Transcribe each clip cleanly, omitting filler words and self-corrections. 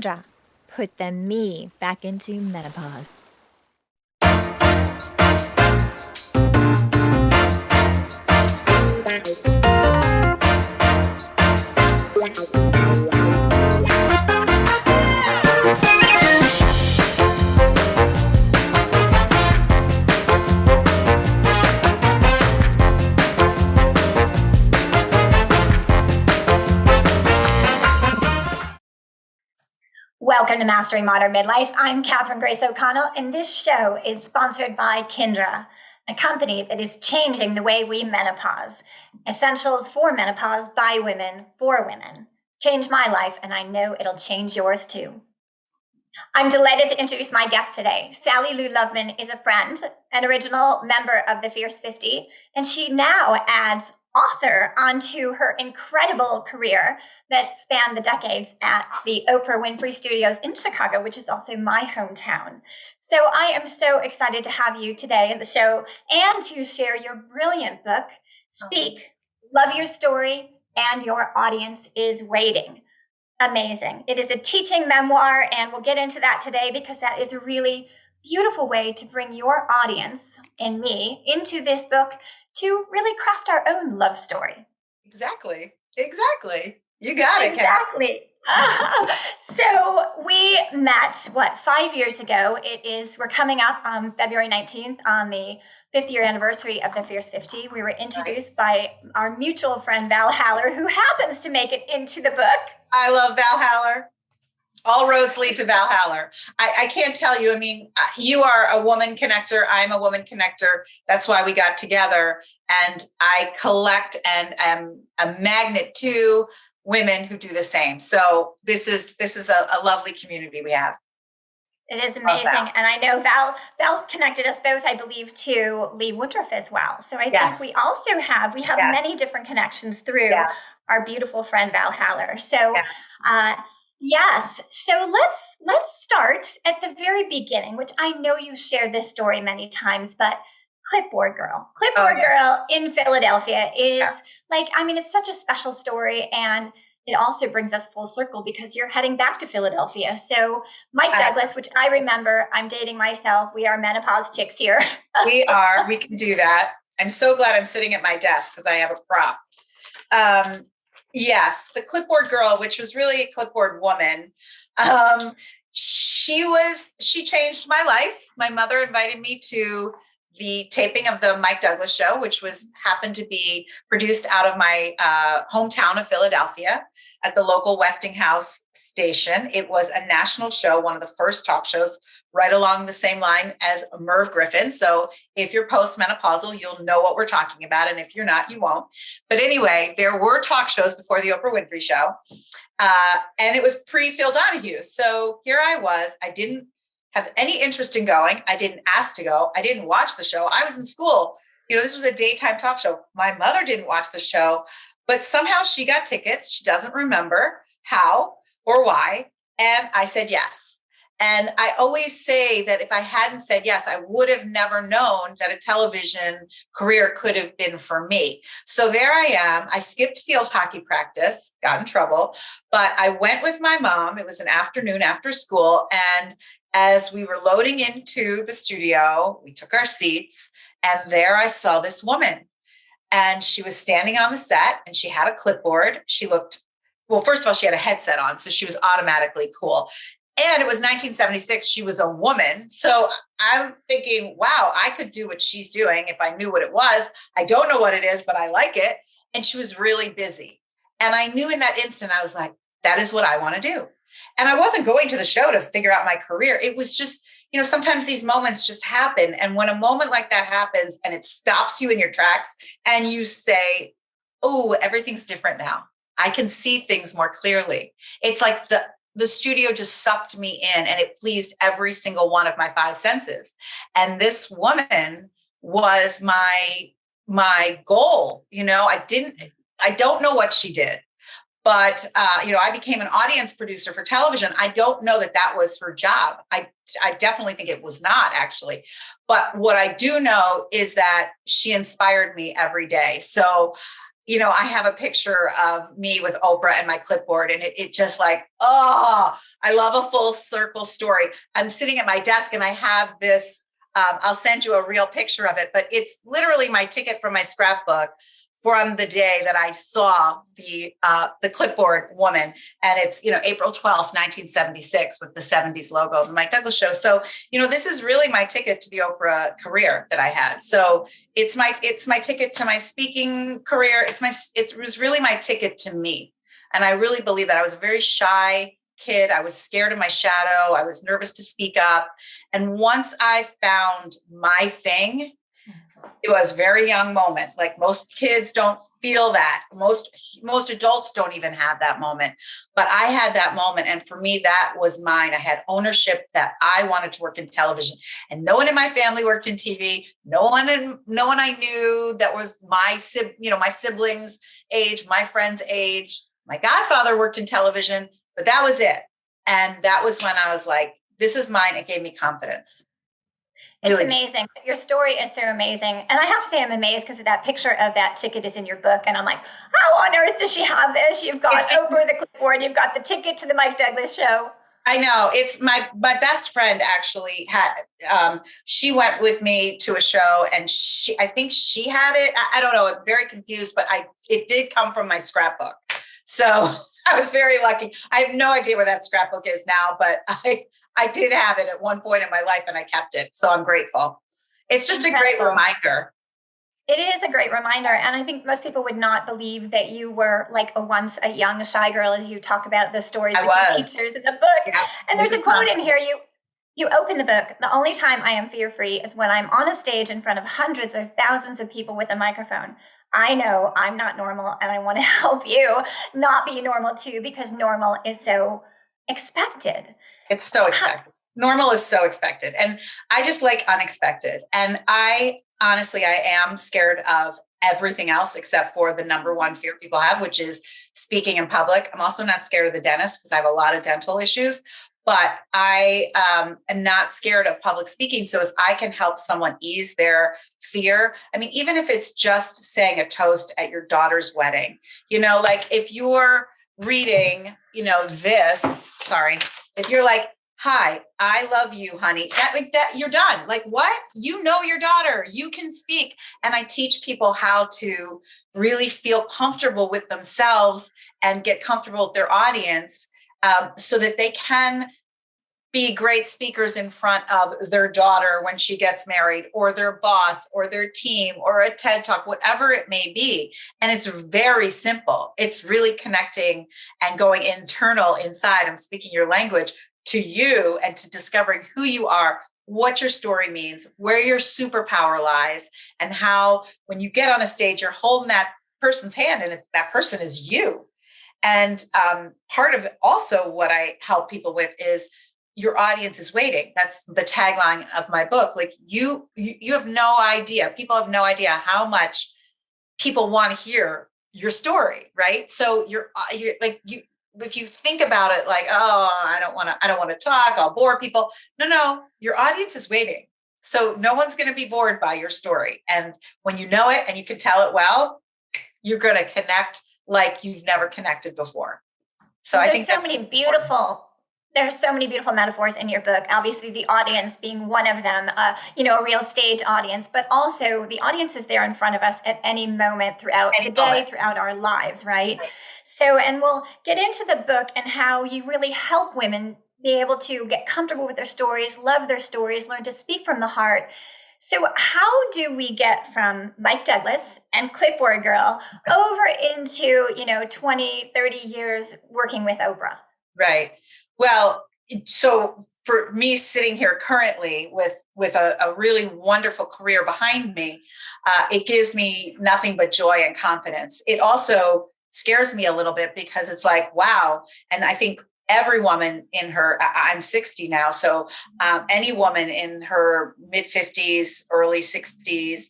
Kendra. Put the me back into menopause. Welcome to Mastering Modern Midlife. I'm Katherine Grace O'Connell, and this show is sponsored by Kindra, a company that is changing the way we menopause. Essentials for menopause by women for women. Changed my life, and I know it'll change yours too. I'm delighted to introduce my guest today. Sally Lou Loveman is a friend, an original member of the Fierce 50, and she now adds author onto her incredible career that spanned the decades at the Oprah Winfrey Studios in Chicago, which is also my hometown. So I am so excited to have you today in the show and to share your brilliant book, Speak, Love Your Story, and Your Audience is Waiting. Amazing. It is a teaching memoir, and we'll get into that today because that is a really beautiful way to bring your audience and me into this book to really craft our own love story. Exactly. You got it. Exactly. So we met, 5 years ago? We're coming up on February 19th on the 5th year anniversary of the Fierce 50. We were introduced by our mutual friend, Val Haller, who happens to make it into the book. I love Val Haller. All roads lead to Val Haller. I can't tell you. I mean, you are a woman connector. I'm a woman connector. That's why we got together. And I collect and am a magnet to women who do the same. So this is a lovely community we have. It is amazing. And I know Val connected us both, I believe, to Lee Woodruff as well. So I think we also have many different connections through our beautiful friend Val Haller. So yes. So let's start at the very beginning, which I know you shared this story many times, but Clipboard Girl Girl in Philadelphia is it's such a special story, and it also brings us full circle because you're heading back to Philadelphia. So Mike Douglas, which I remember, I'm dating myself. We are menopause chicks here. We are. We can do that. I'm so glad I'm sitting at my desk because I have a prop. Yes, the Clipboard Girl, which was really a clipboard woman. She changed my life. My mother invited me to the taping of the Mike Douglas show, which happened to be produced out of my hometown of Philadelphia at the local Westinghouse station. It was a national show, one of the first talk shows, right along the same line as Merv Griffin. So if you're postmenopausal, you'll know what we're talking about. And if you're not, you won't. But anyway, there were talk shows before the Oprah Winfrey Show. And it was pre-Phil Donahue. So here I was. I didn't have any interest in going. I didn't ask to go. I didn't watch the show. I was in school. This was a daytime talk show. My mother didn't watch the show, but somehow she got tickets. She doesn't remember how or why. And I said yes. And I always say that if I hadn't said yes, I would have never known that a television career could have been for me. So there I am. I skipped field hockey practice, got in trouble, but I went with my mom. It was an afternoon after school. And as we were loading into the studio, we took our seats, and there I saw this woman. And she was standing on the set, and she had a clipboard. She looked, first of all, she had a headset on, so she was automatically cool. And it was 1976. She was a woman. So I'm thinking, wow, I could do what she's doing if I knew what it was. I don't know what it is, but I like it. And she was really busy. And I knew in that instant, I was like, that is what I want to do. And I wasn't going to the show to figure out my career. It was just, sometimes these moments just happen. And when a moment like that happens and it stops you in your tracks and you say, oh, everything's different now. I can see things more clearly. It's like the studio just sucked me in, and it pleased every single one of my five senses. And this woman was my goal. I don't know what she did. But, I became an audience producer for television. I don't know that was her job. I definitely think it was not, actually. But what I do know is that she inspired me every day. So I have a picture of me with Oprah and my clipboard, and it just like, oh, I love a full circle story. I'm sitting at my desk and I have this, I'll send you a real picture of it, but it's literally my ticket from my scrapbook from the day that I saw the clipboard woman. And it's, April 12th, 1976 with the 70s logo of the Mike Douglas Show. So, this is really my ticket to the Oprah career that I had. So it's my ticket to my speaking career. It was really my ticket to me. And I really believe that. I was a very shy kid. I was scared of my shadow. I was nervous to speak up. And once I found my thing, it was a very young moment. Like most kids don't feel that. Most adults don't even have that moment. But I had that moment. And for me, that was mine. I had ownership that I wanted to work in television. And no one in my family worked in TV. No one I knew that was my siblings' age, my friends' age. My godfather worked in television, but that was it. And that was when I was like, this is mine. It gave me confidence. It's amazing. Your story is so amazing. And I have to say I'm amazed because that picture of that ticket is in your book. And I'm like, how on earth does she have this? You've got Oprah the clipboard. You've got the ticket to the Mike Douglas Show. I know. It's my best friend actually had, she went with me to a show and I think she had it. I don't know. I'm very confused, but it did come from my scrapbook. So I was very lucky. I have no idea where that scrapbook is now, but I did have it at one point in my life and I kept it. So I'm grateful. It's just a great reminder. It is a great reminder. And I think most people would not believe that you were like once a young shy girl, as you talk about the stories with your teachers in the book. Yeah, and there's a quote in here. You open the book. The only time I am fear-free is when I'm on a stage in front of hundreds or thousands of people with a microphone. I know I'm not normal and I want to help you not be normal too, because normal is so expected. It's so expected. Normal is so expected. And I just like unexpected. And honestly, I am scared of everything else except for the number one fear people have, which is speaking in public. I'm also not scared of the dentist because I have a lot of dental issues, but I am not scared of public speaking. So if I can help someone ease their fear, I mean, even if it's just saying a toast at your daughter's wedding, like if you're reading, if you're like, hi, I love you, honey, that you're done. Like what? Your daughter, you can speak. And I teach people how to really feel comfortable with themselves and get comfortable with their audience so that they can be great speakers in front of their daughter when she gets married, or their boss, or their team, or a TED Talk, whatever it may be. And it's very simple. It's really connecting and going internal inside and speaking your language to you and to discovering who you are, what your story means, where your superpower lies, and how when you get on a stage, you're holding that person's hand and that person is you. And part of also what I help people with is your audience is waiting. That's the tagline of my book. Like you have no idea. People have no idea how much people want to hear your story, right? So if you think about it like, oh, I don't want to talk, I'll bore people. No, your audience is waiting. So no one's going to be bored by your story. And when you know it and you can tell it well, you're going to connect like you've never connected before. So I think there's so many beautiful metaphors in your book. Obviously, the audience being one of them, a real stage audience, but also the audience is there in front of us at any moment throughout the day, throughout our lives, right? So, and we'll get into the book and how you really help women be able to get comfortable with their stories, love their stories, learn to speak from the heart. So how do we get from Mike Douglas and Clipboard Girl over into, 20, 30 years working with Oprah? Right. Well, so for me sitting here currently with a really wonderful career behind me, it gives me nothing but joy and confidence. It also scares me a little bit because it's like, wow. And I think every woman I'm 60 now. So any woman in her mid 50s, early 60s,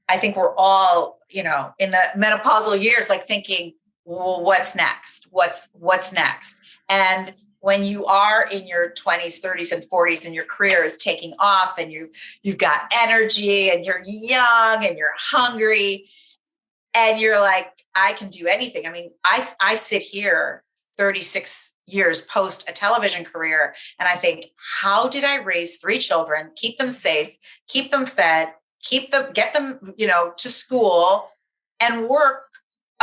I think we're all, in the menopausal years, like thinking, well, what's next? What's next? And when you are in your 20s, 30s, and 40s, and your career is taking off, and you've got energy, and you're young, and you're hungry, And you're like, I can do anything. I mean, I sit here 36 years post a television career, and I think, how did I raise 3 children, keep them safe, keep them fed, get them, to school, and work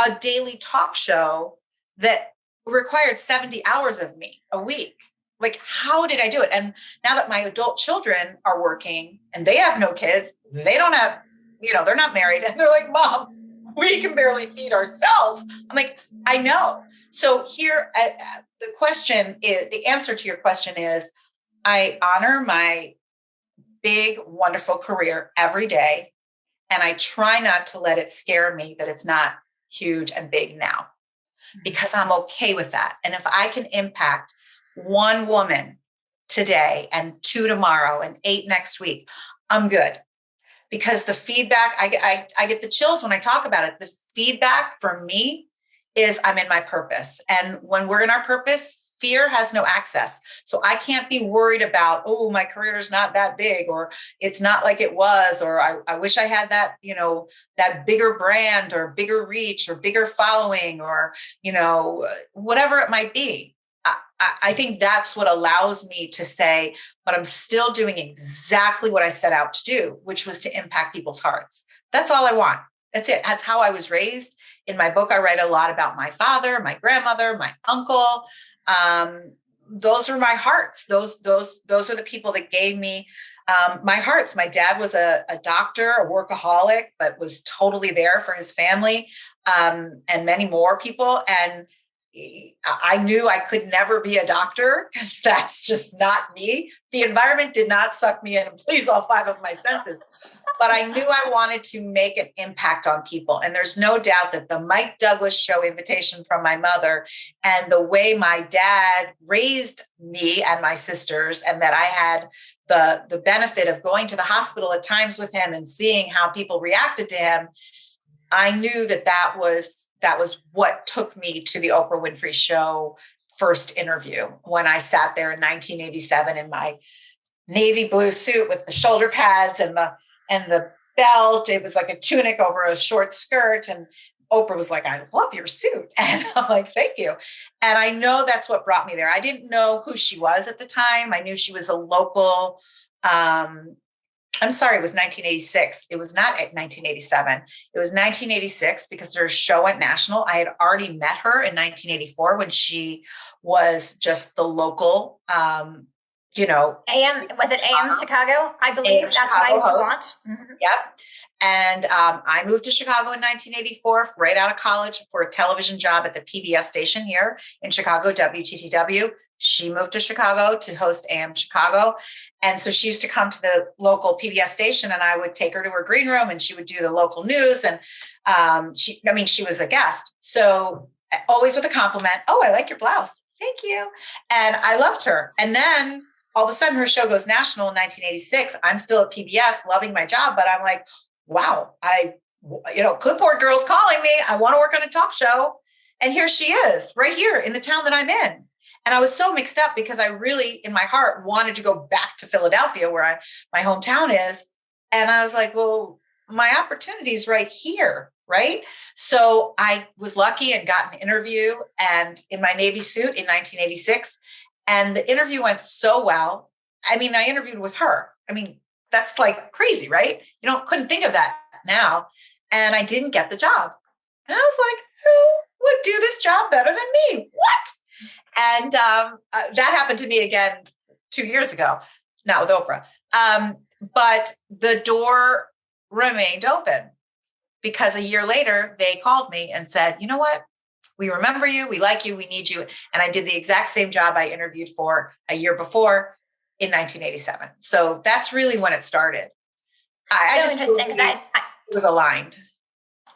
a daily talk show that required 70 hours of me a week? Like, how did I do it? And now that my adult children are working and they have no kids, they don't have, they're not married, and they're like, Mom, we can barely feed ourselves. I'm like, I know. So here, the answer to your question is, I honor my big, wonderful career every day. And I try not to let it scare me that it's not huge and big now, because I'm okay with that. And if I can impact 1 woman today and 2 tomorrow and 8 next week, I'm good. Because the feedback, I get the chills when I talk about it. The feedback from me is I'm in my purpose. And when we're in our purpose, fear has no access. So I can't be worried about, oh, my career is not that big, or it's not like it was, or I wish I had that, that bigger brand or bigger reach or bigger following, or, whatever it might be. I think that's what allows me to say, but I'm still doing exactly what I set out to do, which was to impact people's hearts. That's all I want. That's it. That's how I was raised. In my book, I write a lot about my father, my grandmother, my uncle. Those are my hearts. Those are the people that gave me my hearts. My dad was a doctor, a workaholic, but was totally there for his family, and many more people. And I knew I could never be a doctor, because that's just not me. The environment did not suck me in and please all 5 of my senses. But I knew I wanted to make an impact on people. And there's no doubt that the Mike Douglas Show invitation from my mother, and the way my dad raised me and my sisters, and that I had the benefit of going to the hospital at times with him and seeing how people reacted to him, I knew that was what took me to the Oprah Winfrey Show first interview, when I sat there in 1987 in my navy blue suit with the shoulder pads and the belt. It was like a tunic over a short skirt. And Oprah was like, I love your suit. And I'm like, thank you. And I know that's what brought me there. I didn't know who she was at the time. I knew she was a local, I'm sorry, it was 1986. It was not 1987. It was 1986, because her show went national. I had already met her in 1984 when she was just the local, AM, was it AM Chicago? I believe that's Chicago what I used to host. watch. Mm-hmm. Yep. And I moved to Chicago in 1984, right out of college, for a television job at the PBS station here in Chicago, WTTW. She moved to Chicago to host AM Chicago. And so she used to come to the local PBS station, and I would take her to her green room, and she would do the local news. And she was a guest. So always with a compliment. Oh, I like your blouse. Thank you. And I loved her. And then all of a sudden her show goes national in 1986. I'm still at PBS, loving my job, but I'm like, wow, clipboard girl's calling me. I want to work on a talk show. And here she is, right here in the town that I'm in. And I was so mixed up, because I really, in my heart, wanted to go back to Philadelphia, where my hometown is. And I was like, well, my opportunity's right here, right? So I was lucky and got an interview, and in my Navy suit in 1986. And the interview went so well. I mean, I interviewed with her. I mean, that's like crazy, right? Couldn't think of that now. And I didn't get the job. And I was like, who would do this job better than me? What? And that happened to me again 2 years ago, not with Oprah. But the door remained open, because a year later, they called me and said, you know what? We remember you. We like you. We need you. And I did the exact same job I interviewed for a year before in 1987. So that's really when it started. I just interesting, because it was aligned.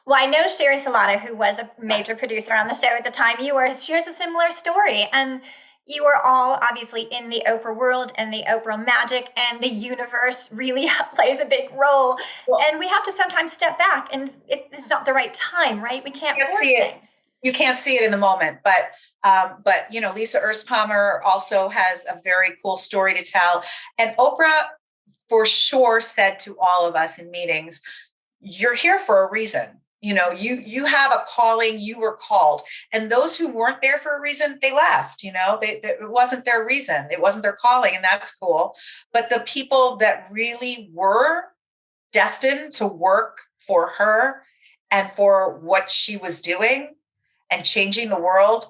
Well, I know Sherry Salata, who was a major producer on the show at the time. She has a similar story. And you are all obviously in the Oprah world, and the Oprah magic, and the universe really plays a big role. Well, and we have to sometimes step back, and it's not the right time, right? We can't force things. You can't see it in the moment, but Lisa Erspalmer also has a very cool story to tell. And Oprah, for sure, said to all of us in meetings, you're here for a reason. you have a calling, you were called. And those who weren't there for a reason, they left. It wasn't their reason. It wasn't their calling, and that's cool. But the people that really were destined to work for her and for what she was doing and changing the world,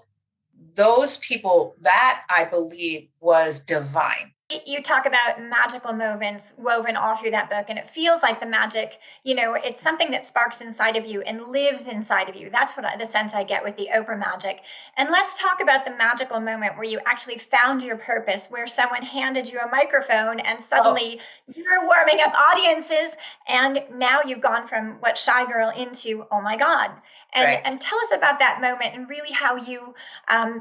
those people, that I believe was divine. You talk about magical moments woven all through that book, and it feels like the magic, it's something that sparks inside of you and lives inside of you. That's the sense I get with the Oprah magic. And let's talk about the magical moment where you actually found your purpose, where someone handed you a microphone and suddenly you're warming up audiences, and now you've gone from what shy girl into, oh my God. And tell us about that moment and really how you,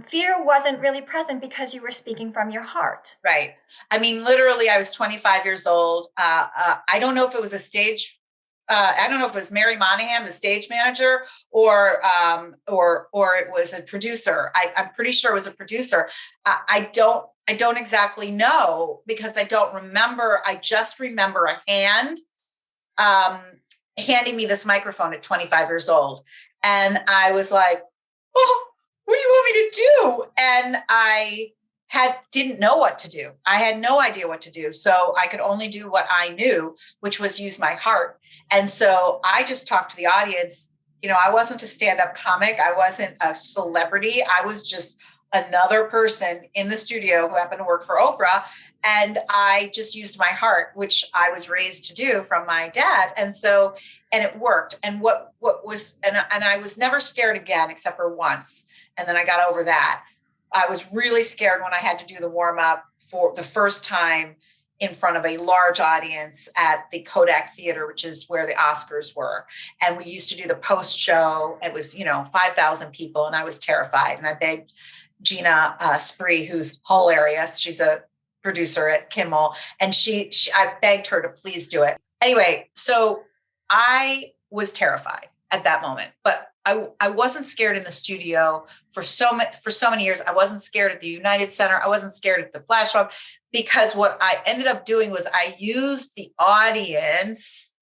fear wasn't really present because you were speaking from your heart. Right. I mean, literally, I was 25 years old. I don't know if it was a stage. I don't know if it was Mary Monahan, the stage manager, or it was a producer. I'm pretty sure it was a producer. I don't exactly know because I don't remember. I just remember a hand handing me this microphone at 25 years old. And I was like, oh, what do you want me to do? And I didn't know what to do. I had no idea what to do. So I could only do what I knew, which was use my heart. And so I just talked to the audience. I wasn't a stand-up comic. I wasn't a celebrity. I was just another person in the studio who happened to work for Oprah. And I just used my heart, which I was raised to do from my dad. And it worked. And and I was never scared again, except for once. And then I got over that. I was really scared when I had to do the warm up for the first time in front of a large audience at the Kodak Theater, which is where the Oscars were. And we used to do the post show. It was, 5,000 people. And I was terrified. And I begged Gina Spree, who's hilarious. She's a producer at Kimmel. And I begged her to please do it. Anyway, so I was terrified at that moment, but I wasn't scared in the studio for so many years. I wasn't scared at the United Center. I wasn't scared at the Flash Mob, because what I ended up doing was I used the audience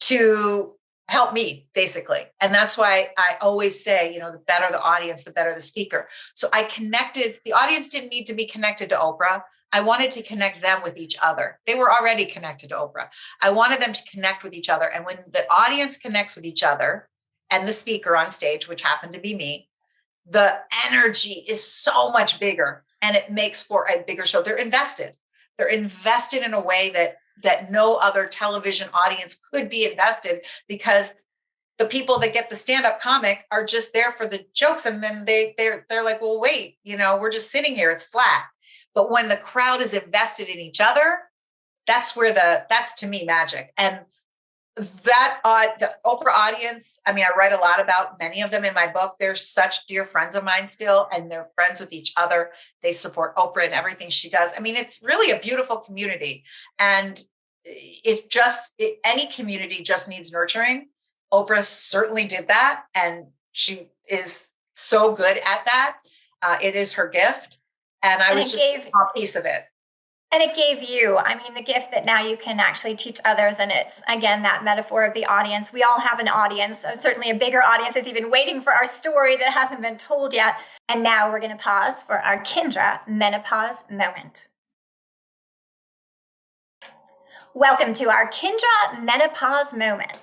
to help me, basically. And that's why I always say, the better the audience, the better the speaker. So the audience didn't need to be connected to Oprah. I wanted to connect them with each other. They were already connected to Oprah. I wanted them to connect with each other. And when the audience connects with each other and the speaker on stage, which happened to be me, the energy is so much bigger and it makes for a bigger show. They're invested in a way that no other television audience could be invested, because the people that get the stand-up comic are just there for the jokes. And then they're like, well, wait, we're just sitting here. It's flat. But when the crowd is invested in each other, that's to me magic. And the Oprah audience, I mean, I write a lot about many of them in my book. They're such dear friends of mine still, and they're friends with each other. They support Oprah and everything she does. I mean, it's really a beautiful community, and any community just needs nurturing. Oprah certainly did that, and she is so good at that. It is her gift, and I was just a small piece of it. And it gave you, the gift that now you can actually teach others. And it's, again, that metaphor of the audience. We all have an audience. Certainly a bigger audience is even waiting for our story that hasn't been told yet. And now we're going to pause for our Kindra menopause moment. Welcome to our Kindra menopause moment.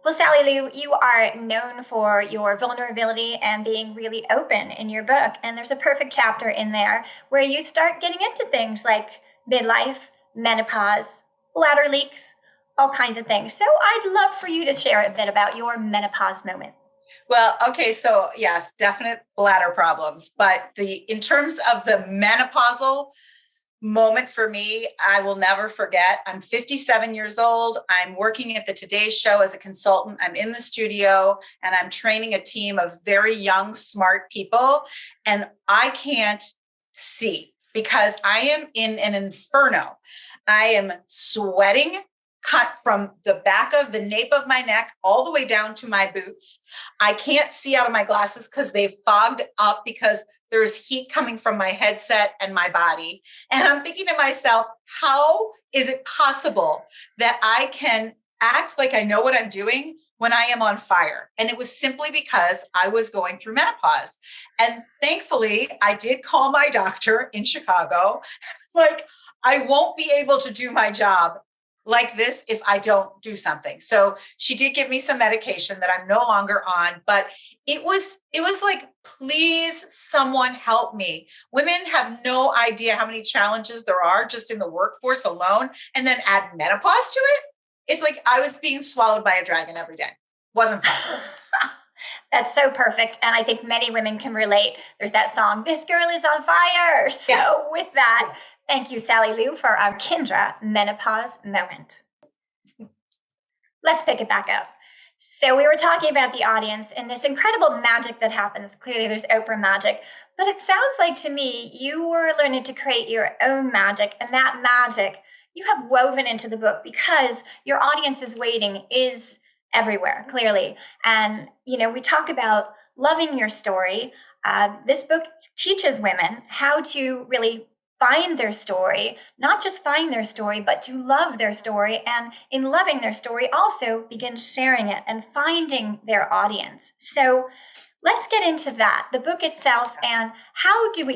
Well, Sally Lou, you are known for your vulnerability and being really open in your book. And there's a perfect chapter in there where you start getting into things like midlife, menopause, bladder leaks, all kinds of things. So I'd love for you to share a bit about your menopause moment. Well, okay. So yes, definite bladder problems. But in terms of the menopausal moment for me, I will never forget. I'm 57 years old. I'm working at the Today Show as a consultant. I'm in the studio and I'm training a team of very young, smart people. And I can't see because I am in an inferno. I am sweating, cut from the back of the nape of my neck all the way down to my boots. I can't see out of my glasses because they've fogged up because there's heat coming from my headset and my body. And I'm thinking to myself, how is it possible that I can act like I know what I'm doing when I am on fire. And it was simply because I was going through menopause. And thankfully, I did call my doctor in Chicago. Like, I won't be able to do my job like this if I don't do something. So she did give me some medication that I'm no longer on, but it was like, please someone help me. Women have no idea how many challenges there are just in the workforce alone, and then add menopause to it. It's like I was being swallowed by a dragon every day. Wasn't fun. That's so perfect. And I think many women can relate. There's that song, This Girl is on Fire. So Yeah. with that, thank you, Sally Lou, for our Kindra menopause moment. Let's pick it back up. So we were talking about the audience and this incredible magic that happens. Clearly there's Oprah magic, but it sounds like to me you were learning to create your own magic, and that magic you have woven into the book because your audience is waiting is everywhere, clearly. And, we talk about loving your story. This book teaches women how to really find their story, not just find their story, but to love their story. And in loving their story, also begin sharing it and finding their audience. So let's get into that, the book itself, and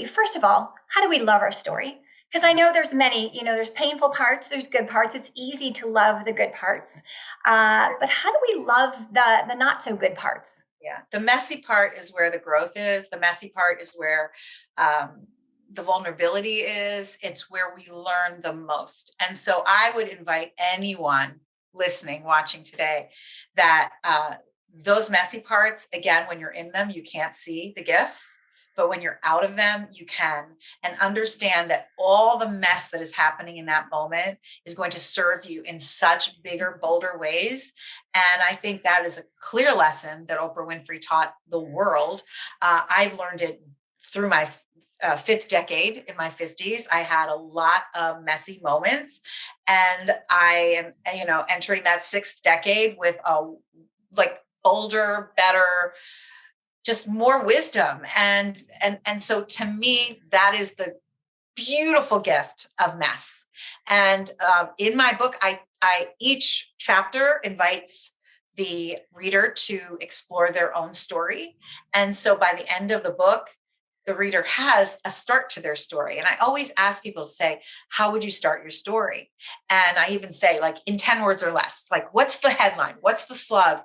first of all, how do we love our story? Because I know there's many, there's painful parts, there's good parts. It's easy to love the good parts. But how do we love the not so good parts? Yeah. The messy part is where the growth is. The messy part is where the vulnerability is. It's where we learn the most. And so I would invite anyone listening, watching today, that those messy parts, again, when you're in them, you can't see the gifts. But when you're out of them, you can, and understand that all the mess that is happening in that moment is going to serve you in such bigger, bolder ways. And I think that is a clear lesson that Oprah Winfrey taught the world. I've learned it through my fifth decade. In my 50s, I had a lot of messy moments, and I am, entering that sixth decade with a bolder, better, just more wisdom. And so to me, that is the beautiful gift of mess. And in my book, I each chapter invites the reader to explore their own story. And so by the end of the book, the reader has a start to their story. And I always ask people to say, how would you start your story? And I even say, in 10 words or less, what's the headline? What's the slug?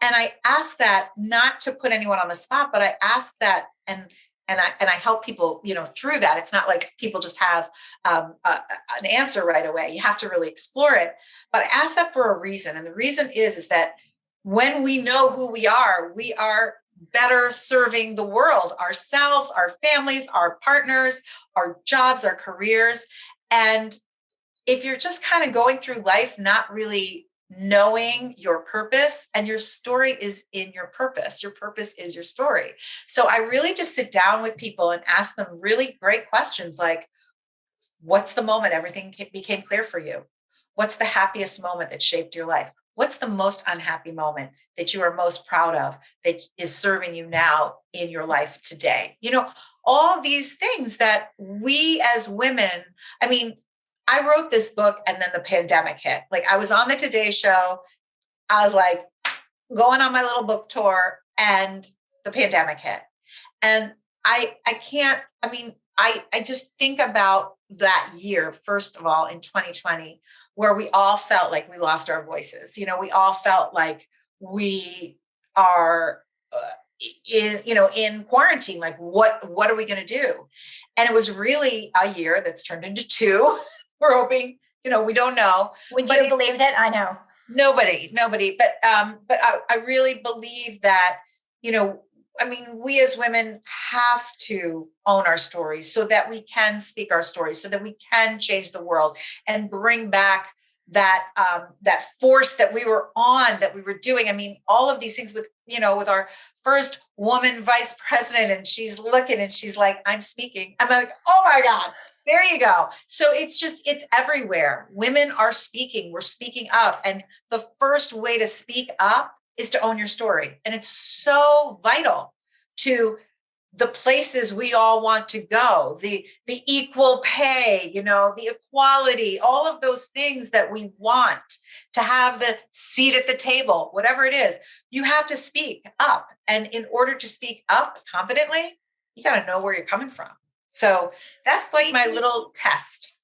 And I ask that not to put anyone on the spot, but I ask that and I help people, through that. It's not like people just have an answer right away. You have to really explore it. But I ask that for a reason. And the reason is that when we know who we are better serving the world, ourselves, our families, our partners, our jobs, our careers. And if you're just kind of going through life, not really knowing your purpose, and your story is in your purpose is your story. So I really just sit down with people and ask them really great questions like, what's the moment everything became clear for you? What's the happiest moment that shaped your life? What's the most unhappy moment that you are most proud of that is serving you now in your life today? All these things that we as women, I wrote this book and then the pandemic hit. I was on the Today Show. I was going on my little book tour and the pandemic hit. And I just think about that year, first of all, in 2020, where we all felt like we lost our voices. We all felt like we are in quarantine. What are we going to do? And it was really a year that's turned into two. We're hoping, we don't know. Would you have believed it? I know. Nobody. But I really believe that, we as women have to own our stories so that we can speak our stories, so that we can change the world and bring back that force that we were on, that we were doing. All of these things with our first woman vice president, and she's looking and she's like, I'm speaking. I'm like, oh my God, there you go. So it's everywhere. Women are speaking. We're speaking up. And the first way to speak up is to own your story. And it's so vital to the places we all want to go, the equal pay, the equality, all of those things that we want, to have the seat at the table, whatever it is, you have to speak up. And in order to speak up confidently, you got to know where you're coming from. So that's like my little test.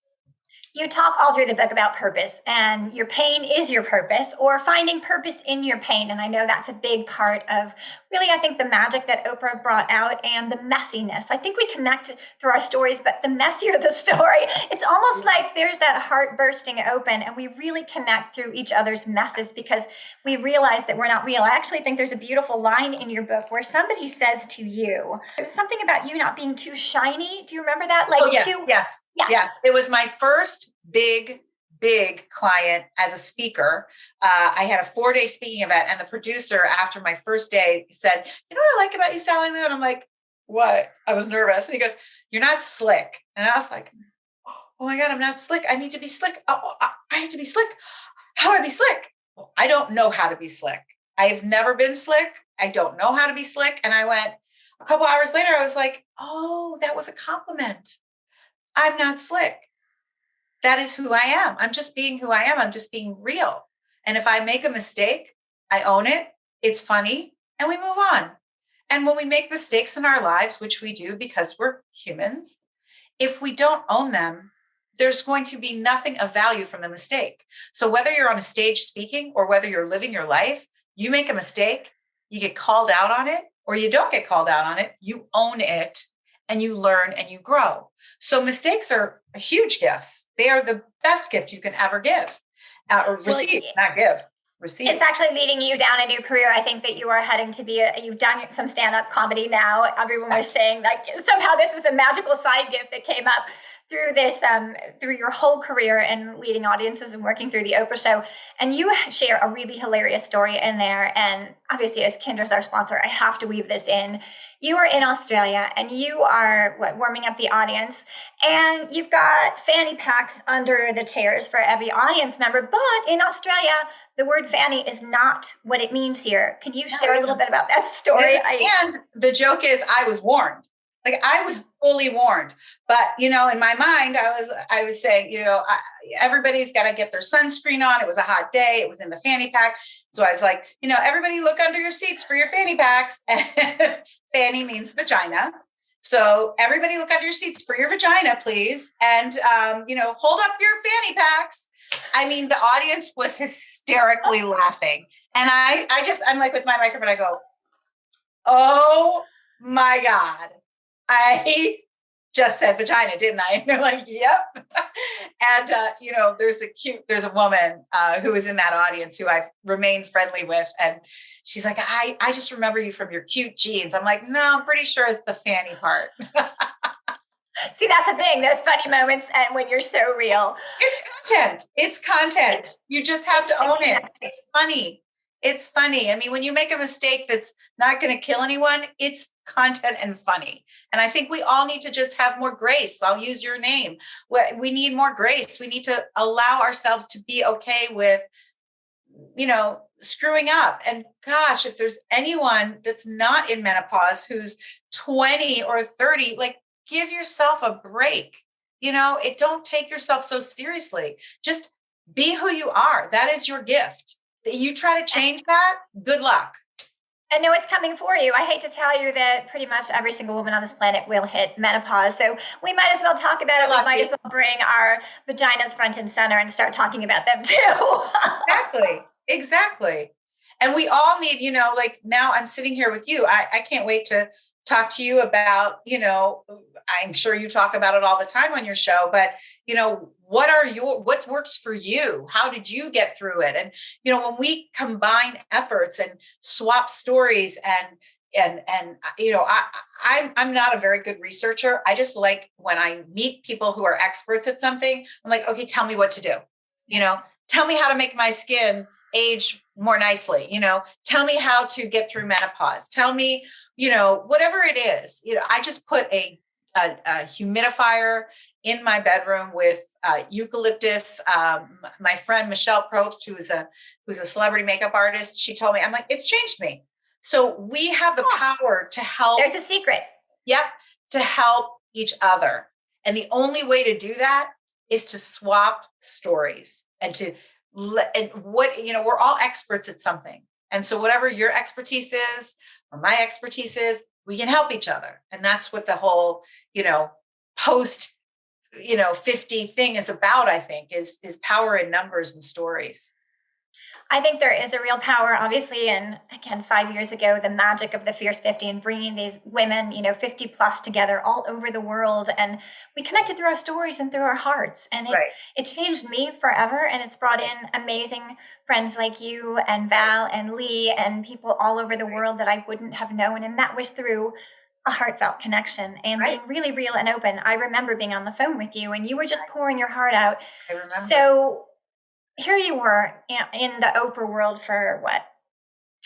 You talk all through the book about purpose, and your pain is your purpose, or finding purpose in your pain. And I know that's a big part of really, I think, the magic that Oprah brought out, and the messiness. I think we connect through our stories, but the messier the story, it's almost like there's that heart bursting open, and we really connect through each other's messes because we realize that we're not real. I actually think there's a beautiful line in your book where somebody says to you, there's something about you not being too shiny. Do you remember that? Like, oh, yes, yes. Yes. Yes. It was my first big client as a speaker. I had a 4-day speaking event, and the producer after my first day said, you know what I like about you, Sally Lou? And I'm like, what? I was nervous. And he goes, you're not slick. And I was like, oh my God, I'm not slick. I need to be slick. Oh, I have to be slick. How do I be slick? Well, I don't know how to be slick. I've never been slick. I don't know how to be slick. And I went a couple hours later, I was like, oh, that was a compliment. I'm not slick. That is who I am. I'm just being who I am. I'm just being real. And if I make a mistake, I own it. It's funny, and we move on. And when we make mistakes in our lives, which we do because we're humans, if we don't own them, there's going to be nothing of value from the mistake. So whether you're on a stage speaking or whether you're living your life, you make a mistake, you get called out on it, or you don't get called out on it, you own it, and you learn and you grow. So mistakes are huge gifts. They are the best gift you can ever give or receive, not give. Receive. It's actually leading you down a new career. I think that you are heading to be, you've done some stand-up comedy now. Everyone was saying like somehow this was a magical side gift that came up through this, through your whole career and leading audiences and working through the Oprah Show. And you share a really hilarious story in there. And obviously, as Kendra's our sponsor, I have to weave this in. You are in Australia and you are warming up the audience, and you've got fanny packs under the chairs for every audience member. But in Australia, the word fanny is not what it means here. Can you share a little bit about that story? And the joke is, I was warned. Like I was fully warned, but in my mind, I was saying, everybody's got to get their sunscreen on. It was a hot day. It was in the fanny pack. So I was like, everybody look under your seats for your fanny packs. And fanny means vagina. So everybody look under your seats for your vagina, please. And, hold up your fanny packs. I mean, the audience was hysterically laughing. And I'm like with my microphone, I go, oh my God. I just said vagina, didn't I? And they're like, yep. And, there's a woman who was in that audience who I've remained friendly with. And she's like, I just remember you from your cute jeans. I'm like, no, I'm pretty sure it's the fanny part. See, that's the thing. Those funny moments, and when you're so real. It's content. You just have to own it. It's funny. It's funny. I mean, when you make a mistake that's not going to kill anyone, it's content and funny. And I think we all need to just have more grace. I'll use your name. We need more grace. We need to allow ourselves to be okay with, screwing up. And gosh, if there's anyone that's not in menopause, who's 20 or 30, like give yourself a break. Don't take yourself so seriously. Just be who you are. That is your gift. You try to change that, good luck. I know it's coming for you. I hate to tell you that pretty much every single woman on this planet will hit menopause. So we might as well talk about it. We might as well bring our vaginas front and center and start talking about them too. Exactly. And we all need, like now I'm sitting here with you. I can't wait to talk to you about, I'm sure you talk about it all the time on your show, but, what works for you? How did you get through it? And, when we combine efforts and swap stories I'm not a very good researcher. I just like when I meet people who are experts at something, I'm like, okay, tell me what to do. Tell me how to make my skin age more nicely. Tell me how to get through menopause. Tell me, whatever it is. I just put a humidifier in my bedroom with eucalyptus. My friend Michelle Probst, who's a celebrity makeup artist, she told me, I'm like, it's changed me. So we have the power to help. There's a secret. Yep. To help each other. And the only way to do that is to swap stories and to and we're all experts at something. And so whatever your expertise is or my expertise is, we can help each other. And that's what the whole, post, 50 thing is about, I think, is power in numbers and stories. I think there is a real power, obviously. And again, 5 years ago, the magic of the Fierce 50 and bringing these women, 50 plus together all over the world. And we connected through our stories and through our hearts. And it changed me forever. And it's brought in amazing friends like you and Val and Lee and people all over the world that I wouldn't have known. And that was through a heartfelt connection and being really real and open. I remember being on the phone with you and you were just pouring your heart out. I remember. So here you were in the Oprah world for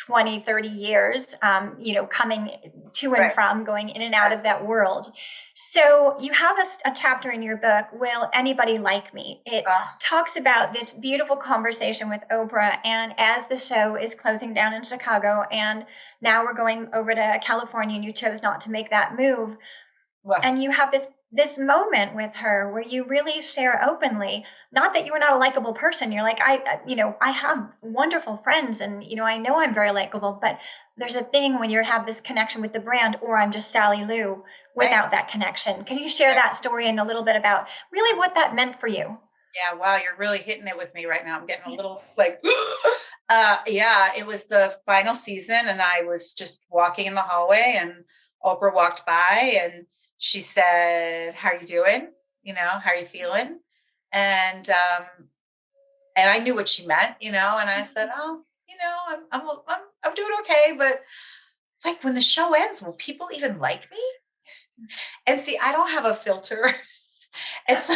20, 30 years, coming to and from, going in and out of that world. So you have a chapter in your book, Will Anybody Like Me? It talks about this beautiful conversation with Oprah. And as the show is closing down in Chicago, and now we're going over to California, and you chose not to make that move. Well, and you have this moment with her where you really share openly, not that you are not a likable person. You're like, I have wonderful friends and, I know I'm very likable, but there's a thing when you have this connection with the brand, or I'm just Sally Lou without that connection. Can you share that story and a little bit about really what that meant for you? Yeah. Wow. You're really hitting it with me right now. I'm getting a little like, it was the final season and I was just walking in the hallway and Oprah walked by and she said, "How are you doing? How are you feeling?" And I knew what she meant, and I said, "Oh, I'm doing okay, but like when the show ends, will people even like me?" And see, I don't have a filter. And so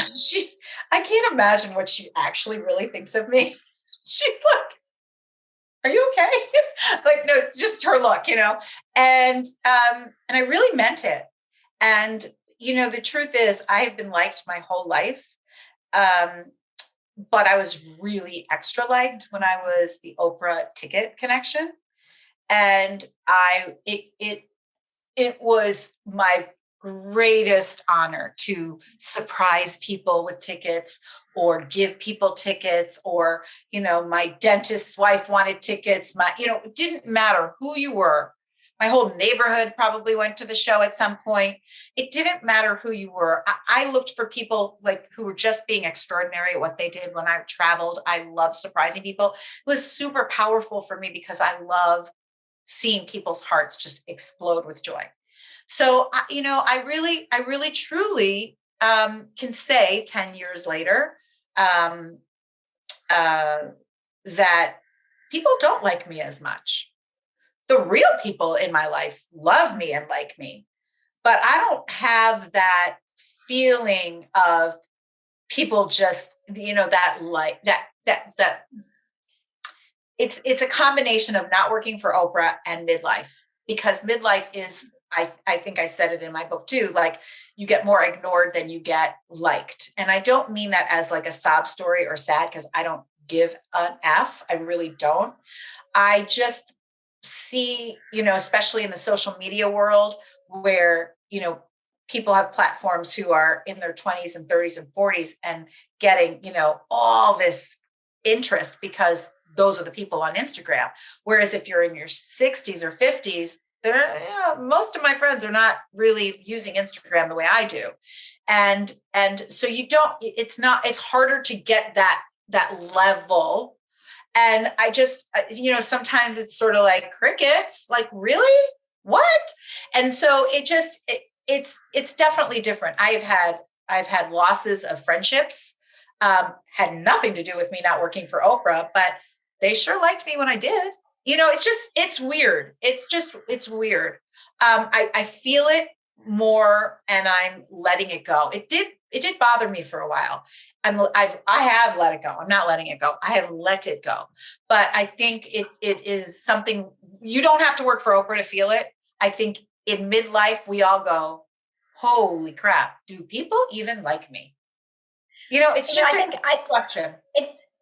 I can't imagine what she actually really thinks of me. She's like, "Are you okay?" Like, no, just her look, and I really meant it. And, the truth is I have been liked my whole life. But I was really extra liked when I was the Oprah ticket connection. And it was my greatest honor to surprise people with tickets or give people tickets or, my dentist's wife wanted tickets. It didn't matter who you were. My whole neighborhood probably went to the show at some point. It didn't matter who you were. I looked for people like who were just being extraordinary at what they did when I traveled. I love surprising people. It was super powerful for me because I love seeing people's hearts just explode with joy. So, I really, truly can say 10 years later that people don't like me as much. The real people in my life love me and like me, but I don't have that feeling of people just, that like that it's a combination of not working for Oprah and midlife, because midlife is, I think I said it in my book too, like you get more ignored than you get liked. And I don't mean that as like a sob story or sad, because I don't give an F. I really don't. I just see, especially in the social media world where, people have platforms who are in their 20s and 30s and 40s and getting, all this interest because those are the people on Instagram. Whereas if you're in your 60s or 50s, most of my friends are not really using Instagram the way I do. And so it's harder to get that level. And I just, sometimes it's sort of like crickets, like, really? What? And so it's definitely different. I've had losses of friendships, had nothing to do with me not working for Oprah, but they sure liked me when I did. It's weird. It's weird. I feel it more and I'm letting it go. It did bother me for a while. I have let it go. I'm not letting it go. I have let it go. But I think it is something you don't have to work for Oprah to feel it. I think in midlife, we all go, holy crap, do people even like me? It's just a question.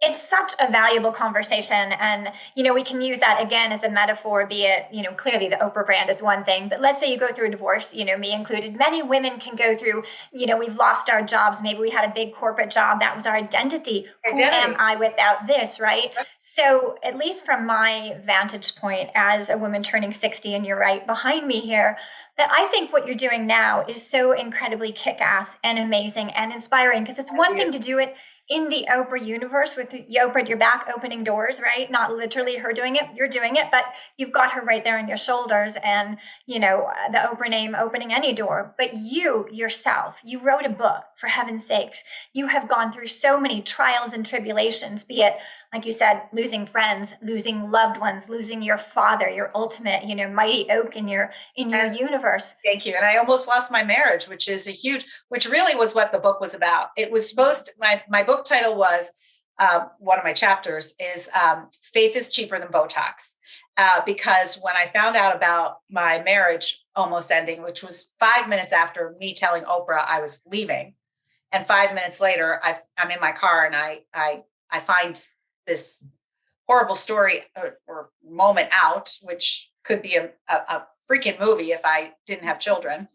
It's such a valuable conversation. And, we can use that again as a metaphor, be it, clearly the Oprah brand is one thing, but let's say you go through a divorce, me included. Many women can go through, we've lost our jobs. Maybe we had a big corporate job. That was our identity. Who am I without this, right? So, at least from my vantage point as a woman turning 60, and you're right behind me here, that I think what you're doing now is so incredibly kick ass and amazing and inspiring, because it's one thing to do it in the Oprah universe with Oprah at your back opening doors, right? Not literally her doing it, you're doing it, but you've got her right there on your shoulders, and, the Oprah name opening any door. But you yourself, you wrote a book, for heaven's sakes. You have gone through so many trials and tribulations, be it, like you said, losing friends, losing loved ones, losing your father, your ultimate, mighty oak in your universe. Thank you. And I almost lost my marriage, which really was what the book was about. It was my book title was, one of my chapters is Faith is Cheaper Than Botox. Because when I found out about my marriage almost ending, which was 5 minutes after me telling Oprah I was leaving, and 5 minutes later, I'm in my car and I find this horrible story or moment out, which could be a freaking movie if I didn't have children,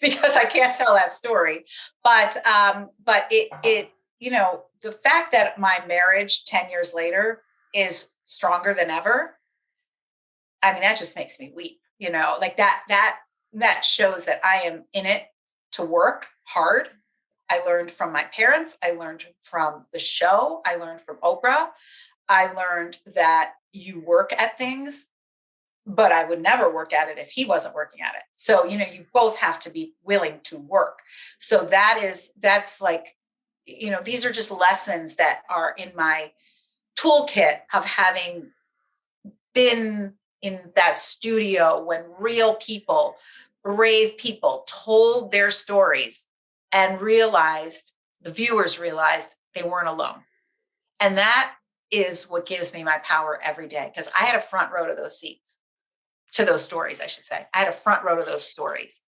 because I can't tell that story. But it the fact that my marriage 10 years later is stronger than ever, I mean, that just makes me weep, like that shows that I am in it to work hard. I learned from my parents. I learned from the show. I learned from Oprah. I learned that you work at things, but I would never work at it if he wasn't working at it. So, you both have to be willing to work. So that's like, these are just lessons that are in my toolkit of having been in that studio when real people, brave people told their stories and the viewers realized they weren't alone. And that is what gives me my power every day, because I had a front row to those seats. To those stories, I should say. I had a front row to those stories.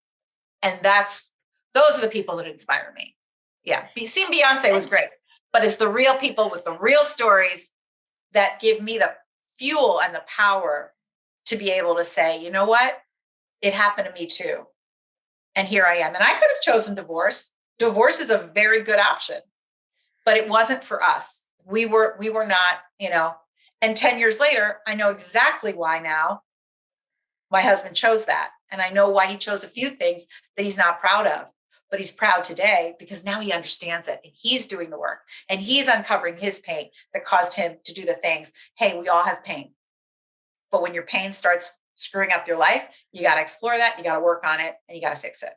And those are the people that inspire me. Yeah. Seeing Beyonce was great, but it's the real people with the real stories that give me the fuel and the power to be able to say, you know what? It happened to me too. And here I am. And I could have chosen divorce. Divorce is a very good option, but it wasn't for us. We were not, and 10 years later, I know exactly why now my husband chose that. And I know why he chose a few things that he's not proud of, but he's proud today because now he understands it and he's doing the work and he's uncovering his pain that caused him to do the things. Hey, we all have pain. But when your pain starts screwing up your life, you got to explore that. You got to work on it and you got to fix it.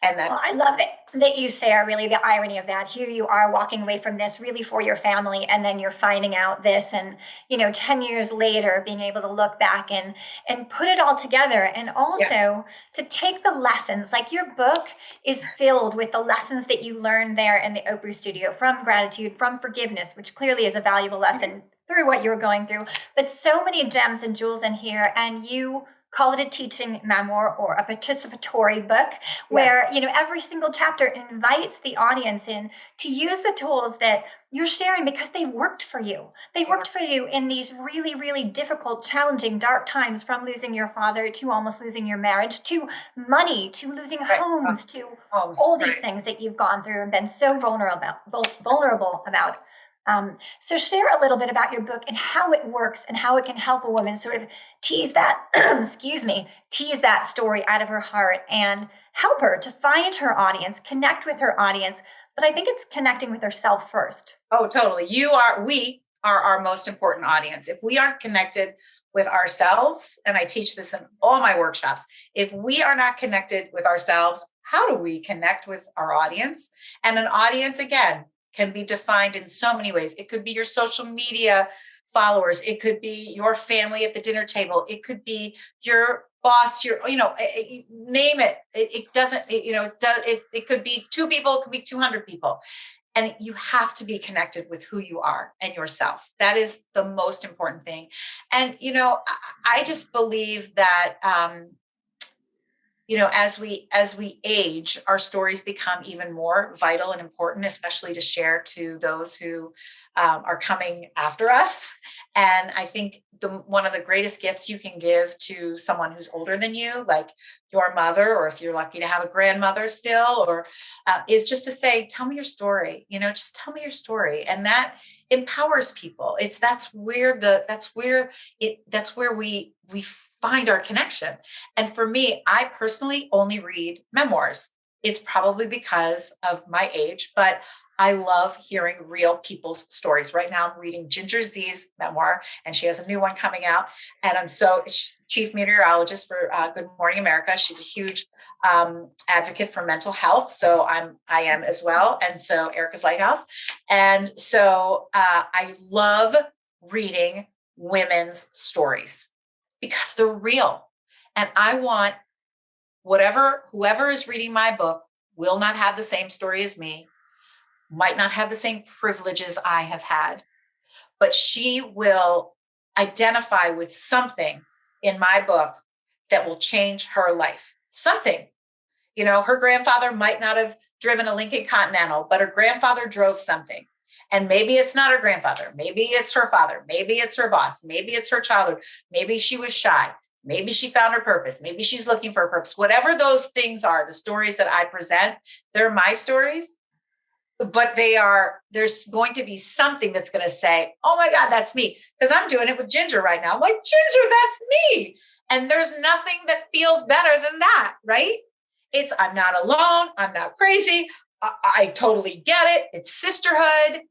And then, well, I love it that you share really the irony of that. Here you are walking away from this really for your family, and then you're finding out this, and 10 years later, being able to look back and put it all together, and also to take the lessons. Like your book is filled with the lessons that you learned there in the Oprah studio, from gratitude, from forgiveness, which clearly is a valuable lesson through what you were going through. But so many gems and jewels in here, and you call it a teaching memoir or a participatory book where every single chapter invites the audience in to use the tools that you're sharing, because they worked for you. They worked for you in these really, really difficult, challenging, dark times, from losing your father to almost losing your marriage, to money, to losing homes, to all these things that you've gone through and been so vulnerable about. So share a little bit about your book and how it works and how it can help a woman sort of tease that, tease that story out of her heart and help her to find her audience, connect with her audience. But I think it's connecting with herself first. Oh, totally. We are our most important audience. If we aren't connected with ourselves, and I teach this in all my workshops, if we are not connected with ourselves, how do we connect with our audience? And an audience, again, can be defined in so many ways. It could be your social media followers. It could be your family at the dinner table. It could be your boss, name it. It could be 2 people, it could be 200 people. And you have to be connected with who you are and yourself. That is the most important thing. And, I just believe that as we age, our stories become even more vital and important, especially to share to those who are coming after us. And I think one of the greatest gifts you can give to someone who's older than you, like your mother, or if you're lucky to have a grandmother still, or is just to say, tell me your story. Just tell me your story, and that empowers people. That's where we find our connection. And for me, I personally only read memoirs. It's probably because of my age, but I love hearing real people's stories. Right now, I'm reading Ginger Z's memoir, and she has a new one coming out. And she's chief meteorologist for Good Morning America. She's a huge advocate for mental health. So I am as well. And so Erica's Lighthouse. And so I love reading women's stories because they're real. And I want whoever is reading my book will not have the same story as me, might not have the same privileges I have had, but she will identify with something in my book that will change her life. Something. Her grandfather might not have driven a Lincoln Continental, but her grandfather drove something. And maybe it's not her grandfather. Maybe it's her father. Maybe it's her boss. Maybe it's her childhood. Maybe she was shy. Maybe she found her purpose. Maybe she's looking for a purpose. Whatever those things are, the stories that I present, they're my stories. But there's going to be something that's going to say, oh my God, that's me. Because I'm doing it with Ginger right now. I'm like, Ginger, that's me. And there's nothing that feels better than that, right? I'm not alone. I'm not crazy. I totally get it. It's sisterhood.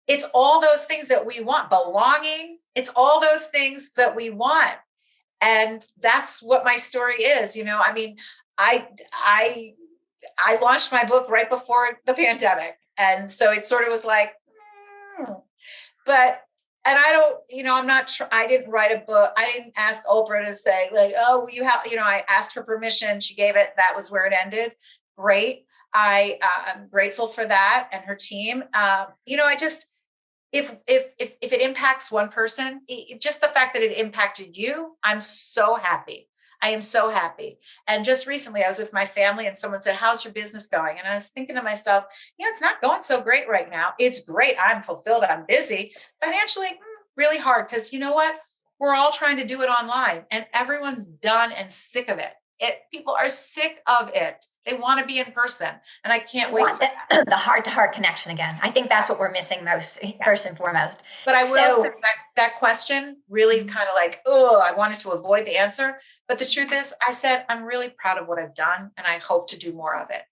It's all those things that we want. Belonging. It's all those things that we want. And that's what my story is. I launched my book right before the pandemic. And so it sort of was like, I didn't write a book. I didn't ask Oprah to say like, oh, you have, I asked her permission. She gave it. That was where it ended. Great. I'm grateful for that and her team. If it impacts one person, just the fact that it impacted you, I'm so happy. I am so happy. And just recently I was with my family and someone said, how's your business going? And I was thinking to myself, it's not going so great right now. It's great. I'm fulfilled. I'm busy. Financially, really hard. Because you know what? We're all trying to do it online and everyone's done and sick of it. People are sick of it. They want to be in person. And I can't wait for the heart-to-heart connection again. I think that's what we're missing most, first and foremost. But I will say that question really kind of like, I wanted to avoid the answer. But the truth is, I said, I'm really proud of what I've done, and I hope to do more of it.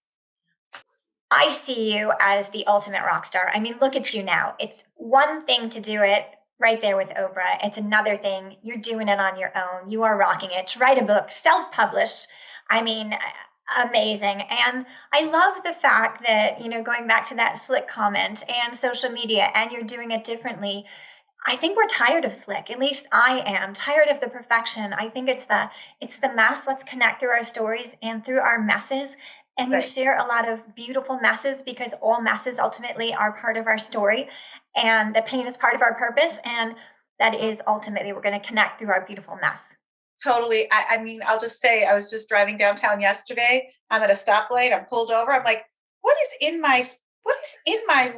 I see you as the ultimate rock star. I mean, look at you now. It's one thing to do it right there with Oprah. It's another thing. You're doing it on your own. You are rocking it. To write a book, self-published. I mean, amazing. And I love the fact that, going back to that slick comment and social media, and you're doing it differently. I think we're tired of slick. At least I am tired of the perfection. I think it's the mess. Let's connect through our stories and through our messes. And you share a lot of beautiful messes because all messes ultimately are part of our story. And the pain is part of our purpose. And that is ultimately, we're going to connect through our beautiful mess. Totally. I mean, I'll just say, I was just driving downtown yesterday. I'm at a stoplight. I'm pulled over. I'm like, what is in my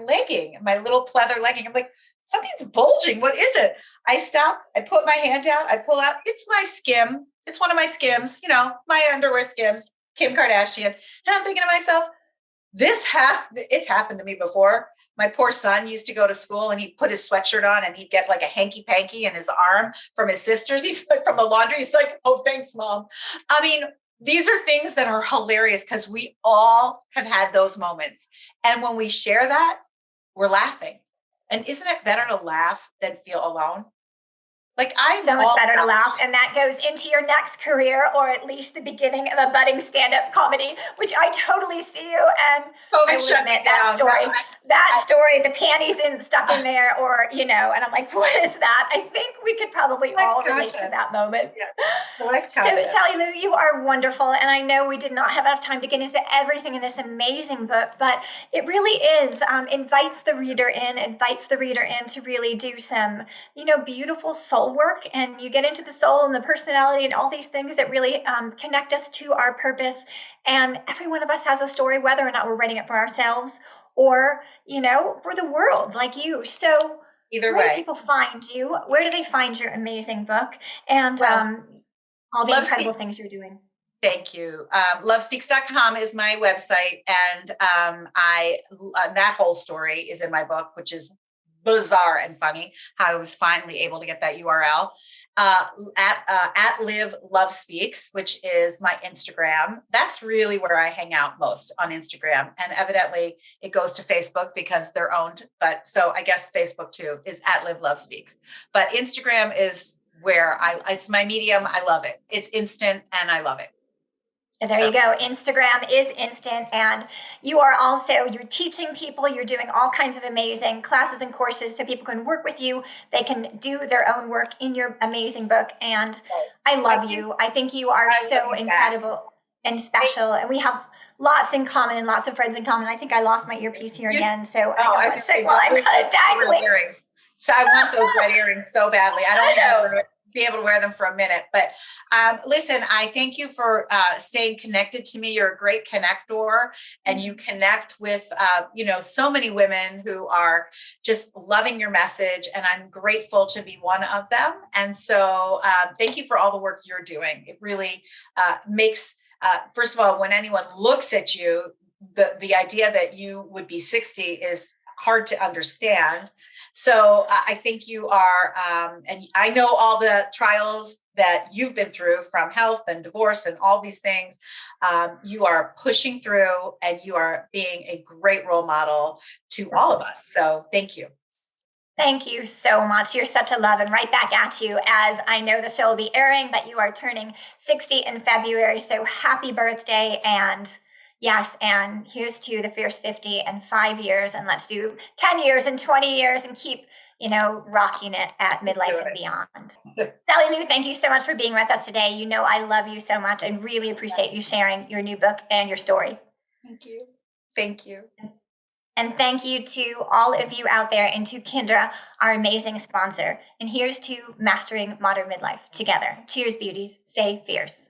legging, my little pleather legging? I'm like, something's bulging. What is it? I stop. I put my hand down. I pull out. It's my skim. It's one of my skims, my underwear skims, Kim Kardashian. And I'm thinking to myself, it's happened to me before. My poor son used to go to school and he'd put his sweatshirt on and he'd get like a hanky-panky in his arm from his sisters. He's like, from the laundry. He's like, oh, thanks, Mom. I mean, these are things that are hilarious because we all have had those moments. And when we share that, we're laughing. And isn't it better to laugh than feel alone? So much better to laugh. And that goes into your next career, or at least the beginning of a budding stand-up comedy, which I totally see you. And I will admit that story, the panties stuck in there, or, and I'm like, what is that? I think we could probably all relate to that moment. Yeah. Collect So, content. Sally Lou, you are wonderful. And I know we did not have enough time to get into everything in this amazing book, but it really is invites the reader in to really do some, beautiful soul work. And you get into the soul and the personality and all these things that really connect us to our purpose. And every one of us has a story, whether or not we're writing it for ourselves or, for the world like you. So, Either where do way. people find you? Where do they find your amazing book? And Well, all the Love incredible Speaks. things you're doing. Thank you. Lovespeaks.com is my website. And that whole story is in my book, which is bizarre and funny how I was finally able to get that URL at Live Love Speaks, which is my Instagram. That's really where I hang out most, on Instagram. And evidently it goes to Facebook because they're owned. But so I guess Facebook too is at Live Love Speaks. But Instagram is where it's my medium. I love it. It's instant and I love it. There you go. Instagram is instant. And you're teaching people, you're doing all kinds of amazing classes and courses so people can work with you. They can do their own work in your amazing book. And I love you. I think you are so incredible and special. And we have lots in common and lots of friends in common. I think I lost my earpiece here again. So I was going to say, I've got it dangling. Earrings. So I want those red earrings so badly. I don't know. Be able to wear them for a minute. But listen, I thank you for staying connected to me. You're a great connector and you connect with, so many women who are just loving your message. And I'm grateful to be one of them. And so thank you for all the work you're doing. It really makes, first of all, when anyone looks at you, the idea that you would be 60 is hard to understand. So I think you are, and I know all the trials that you've been through from health and divorce and all these things. You are pushing through and you are being a great role model to all of us. So thank you. Thank you so much. You're such a love, and right back at you, as I know the show will be airing, but you are turning 60 in February. So happy birthday. And yes, and here's to the Fierce 50 and 5 years, and let's do 10 years and 20 years and keep, rocking it at midlife and beyond. Sally Lou, thank you so much for being with us today. I love you so much and really appreciate you sharing your new book and your story. Thank you. Thank you. And thank you to all of you out there and to Kendra, our amazing sponsor. And here's to mastering modern midlife together. Cheers, beauties. Stay fierce.